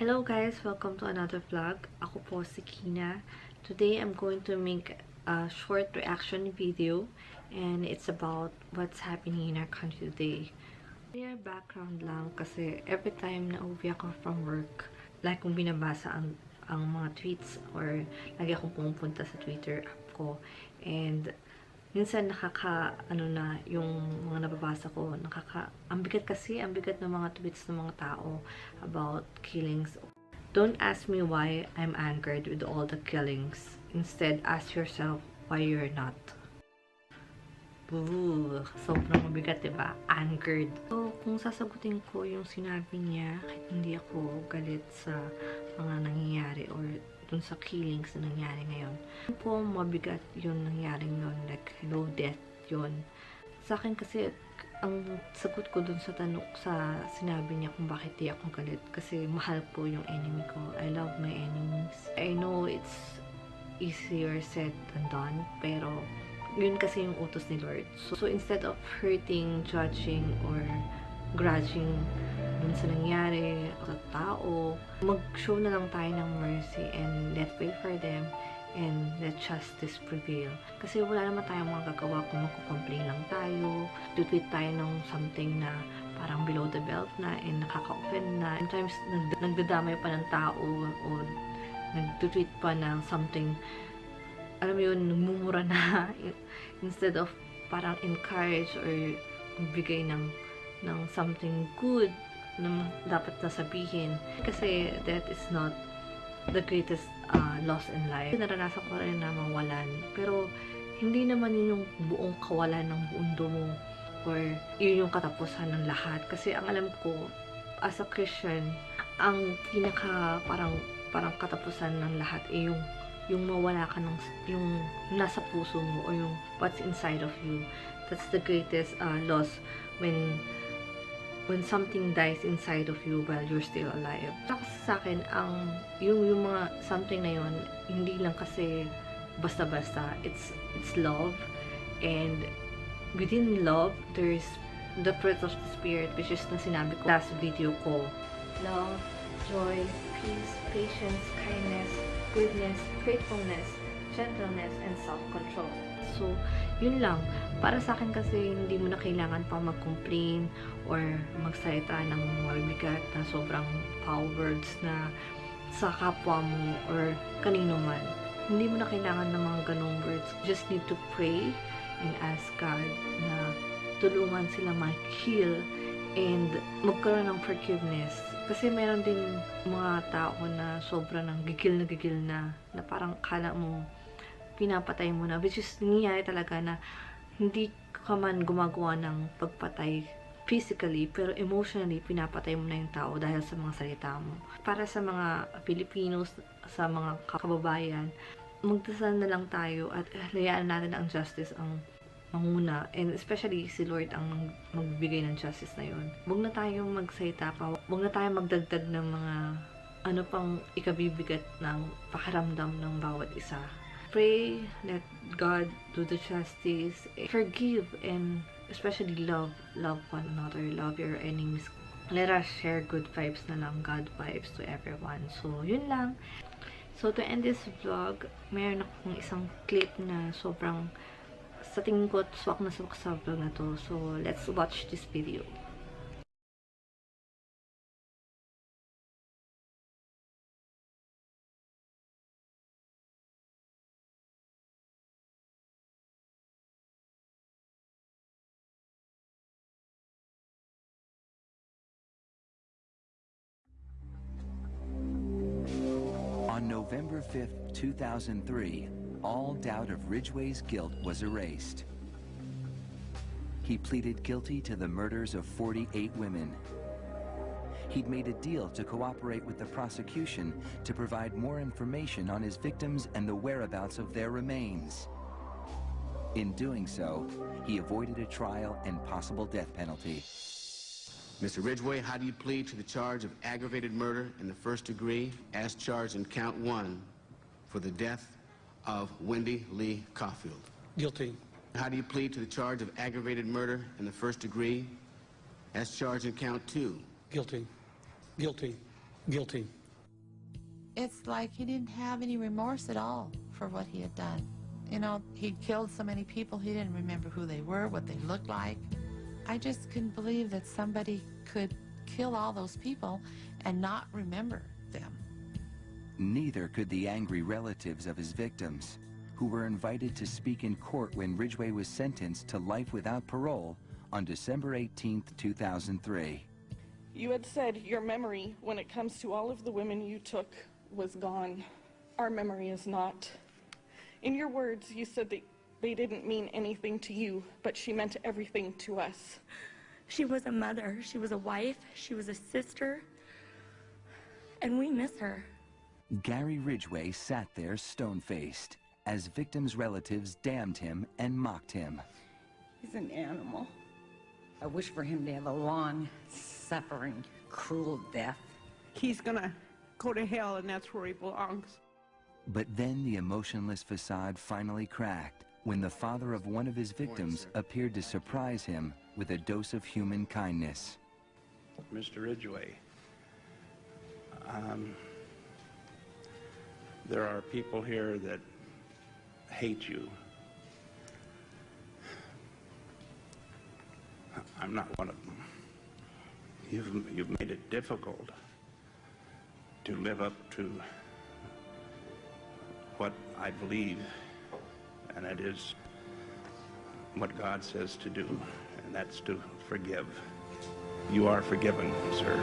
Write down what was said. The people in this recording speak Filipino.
Hello guys! Welcome to another vlog. Ako po si Kina. Today I'm going to make a short reaction video and it's about what's happening in our country today. Clear background lang kasi every time na uwi ako from work, like kung binabasa ang mga tweets or lagi akong pumupunta sa Twitter app ko and minsan yung mga nababasa ko, ang bigat ng mga tweets ng mga tao about killings. Don't ask me why I'm angered with all the killings. Instead, ask yourself why you're not. Ooh, sobrang mabigat, diba? Angered. So, kung sasagutin ko yung sinabi niya, kahit hindi ako galit sa mga nangyayari or dun sa killings na nangyari ngayon. Po, mabigat yun nangyari nun. Like, low death yun. Sa akin kasi, ang sagot ko dun sa tanong, sa sinabi niya kung bakit di ako galit. Kasi mahal po yung enemy ko. I love my enemies. I know it's easier said than done, pero yun kasi yung utos ni Lord. So instead of hurting, judging, or grudging dun sa nangyari sa tao, mag-show na lang tayo ng mercy and let's pray for them and let justice prevail. Kasi wala naman tayong magagawa kung magko-complain lang tayo, tweet tayo ng something na parang below the belt na and nakaka-offend na. Sometimes nagdadamay pa ng tao o nag-tweet pa ng something, alam mo yun, nagmumura na instead of parang encourage or bigay ng something good na dapat nasabihin. Kasi that is not the greatest loss in life. Naranasan ko rin na mawalan. Pero hindi naman yun yung buong kawalan ng mundo mo or yun yung katapusan ng lahat. Kasi ang alam ko, as a Christian, ang pinaka parang katapusan ng lahat ay yung mawala ka ng yung nasa puso mo or yung what's inside of you. That's the greatest loss when something dies inside of you while you're still alive. Kasi sa akin, yung mga something na yun, hindi lang kasi basta-basta. It's love, and within love, there's the fruit of the Spirit, which is na sinabi ko last video ko. Love, joy, peace, patience, kindness, goodness, faithfulness, gentleness, and self-control. So, yun lang. Para sa akin kasi, hindi mo na kailangan pa mag-complain or magsalita ng mabigat na sobrang foul words na sa kapwa mo or kanino man. Hindi mo na kailangan ng mga ganong words. You just need to pray and ask God na tulungan sila ma-heal and magkaroon ng forgiveness. Kasi meron din mga tao na sobra ng gigil na parang kala mo pinapatay mo na, which is nangyayari talaga na hindi ka man gumagawa ng pagpatay physically, pero emotionally pinapatay mo na yung tao dahil sa mga salita mo. Para sa mga Filipinos, sa mga kababayan, magdasal na lang tayo at hayaan natin ang justice ang manguna, and especially si Lord ang magbibigay ng justice na yun. Huwag na tayong magsalita pa, huwag na tayong magdagdag ng mga ano pang ikabibigat ng pakiramdam ng bawat isa. Pray, let God do the justice, forgive, and especially love one another, love your enemies. Let us share good vibes na lang, God vibes to everyone. So, yun lang. So, to end this vlog, mayroon akong isang clip na sobrang sa tingin ko, swak na swak sa vlog na to. So, let's watch this video. On November 5th, 2003, all doubt of Ridgway's guilt was erased. He pleaded guilty to the murders of 48 women. He'd made a deal to cooperate with the prosecution to provide more information on his victims and the whereabouts of their remains. In doing so, he avoided a trial and possible death penalty. Mr. Ridgway, how do you plead to the charge of aggravated murder in the first degree as charged in count 1 for the death of Wendy Lee Caulfield? Guilty. How do you plead to the charge of aggravated murder in the first degree as charged in count 2? Guilty. Guilty. Guilty. It's like he didn't have any remorse at all for what he had done. You know, he'd killed so many people, he didn't remember who they were, what they looked like. I just couldn't believe that somebody could kill all those people and not remember them. Neither could the angry relatives of his victims, who were invited to speak in court when Ridgway was sentenced to life without parole on December 18, 2003. You had said your memory, when it comes to all of the women you took, was gone. Our memory is not. In your words, you said that they didn't mean anything to you, but she meant everything to us. She was a mother, she was a wife, she was a sister, and we miss her. Gary Ridgway sat there stone-faced as victims' relatives damned him and mocked him. He's an animal. I wish for him to have a long, suffering, cruel death. He's gonna go to hell, and that's where he belongs. But then the emotionless facade finally cracked when the father of one of his victims appeared to surprise him with a dose of human kindness. Mr. Ridgway, there are people here that hate you. I'm not one of them. You've made it difficult to live up to what I believe, and that is what God says to do, and that's to forgive. You are forgiven, sir.